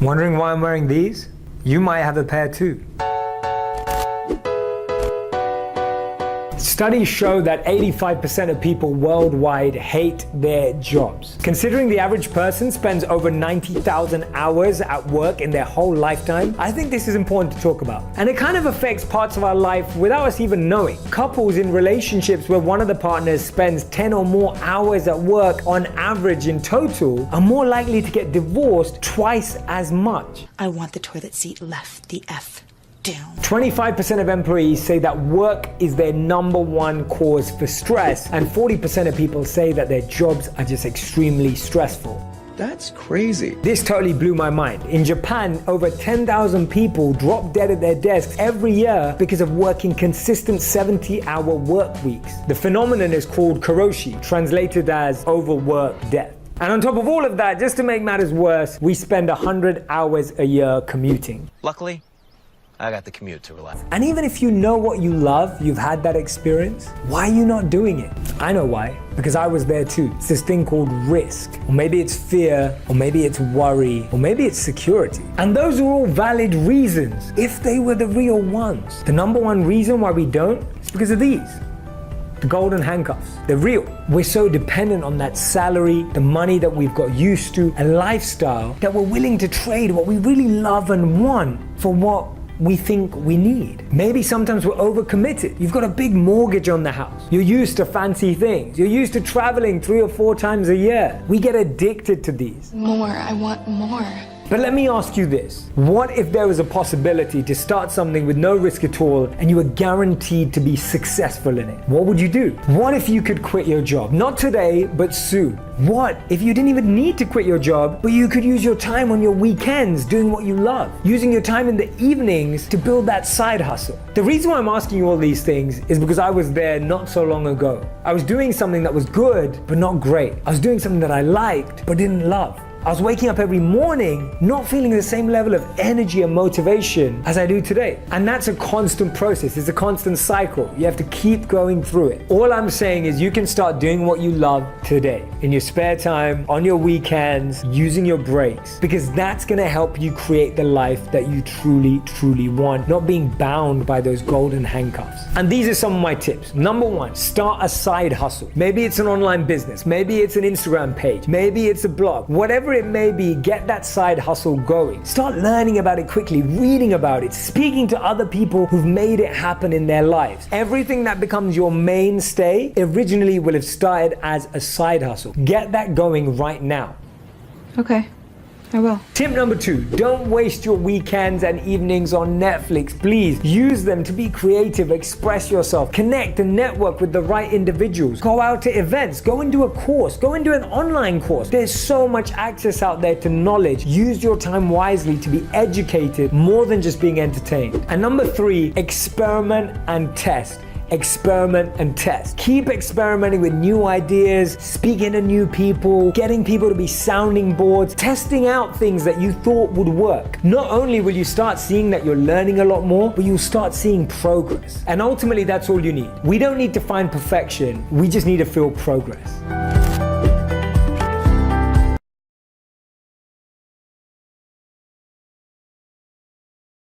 Wondering why I'm wearing these? You might have a pair too. Studies show that 85% of people worldwide hate their jobs. Considering the average person spends over 90,000 hours at work in their whole lifetime, I think this is important to talk about. And it kind of affects parts of our life without us even knowing. Couples in relationships where one of the partners spends 10 or more hours at work on average in total are more likely to get divorced twice as much. I want the toilet seat left the F down. 25% of employees say that work is their number one cause for stress, and 40% of people say that their jobs are just extremely stressful. That's crazy. This totally blew my mind. In Japan, over 10,000 people drop dead at their desks every year because of working consistent 70-hour work weeks. The phenomenon is called karoshi, translated as overwork death. And on top of all of that, just to make matters worse, we spend 100 hours a year commuting. Luckily, I got the commute to relax. And even if you know what you love, you've had that experience, why are you not doing it? I know why, because I was there too. It's this thing called risk, or maybe it's fear, or maybe it's worry, or maybe it's security. And those are all valid reasons, if they were the real ones. The number one reason why we don't is because of these. The golden handcuffs. They're real. We're so dependent on that salary, the money that we've got used to, a lifestyle, that we're willing to trade what we really love and want for what we think we need. Maybe sometimes we're overcommitted. You've got a big mortgage on the house. You're used to fancy things. You're used to traveling 3 or 4 times a year. We get addicted to these. More, I want more. But let me ask you this. What if there was a possibility to start something with no risk at all and you were guaranteed to be successful in it? What would you do? What if you could quit your job? Not today, but soon. What if you didn't even need to quit your job, but you could use your time on your weekends doing what you love, using your time in the evenings to build that side hustle? The reason why I'm asking you all these things is because I was there not so long ago. I was doing something that was good, but not great. I was doing something that I liked, but didn't love. I was waking up every morning not feeling the same level of energy and motivation as I do today. And that's a constant process. It's a constant cycle. You have to keep going through it. All I'm saying is you can start doing what you love today, in your spare time, on your weekends, using your breaks, because that's gonna help you create the life that you truly, truly want, not being bound by those golden handcuffs. And these are some of my tips. Number 1, start a side hustle. Maybe it's an online business. Maybe it's an Instagram page. Maybe it's a blog. Whatever it may be, get that side hustle going. Start learning about it quickly, reading about it, speaking to other people who've made it happen in their lives. Everything that becomes your mainstay originally will have started as a side hustle. Get that going right now. Okay, I will. Tip number 2, don't waste your weekends and evenings on Netflix. Please use them to be creative, express yourself, connect and network with the right individuals. Go out to events, go and do a course, go and do an online course. There's so much access out there to knowledge. Use your time wisely to be educated more than just being entertained. And number 3, experiment and test. Experiment and test. Keep experimenting with new ideas, speaking to new people, getting people to be sounding boards, testing out things that you thought would work. Not only will you start seeing that you're learning a lot more, but you'll start seeing progress. And ultimately, that's all you need. We don't need to find perfection. We just need to feel progress.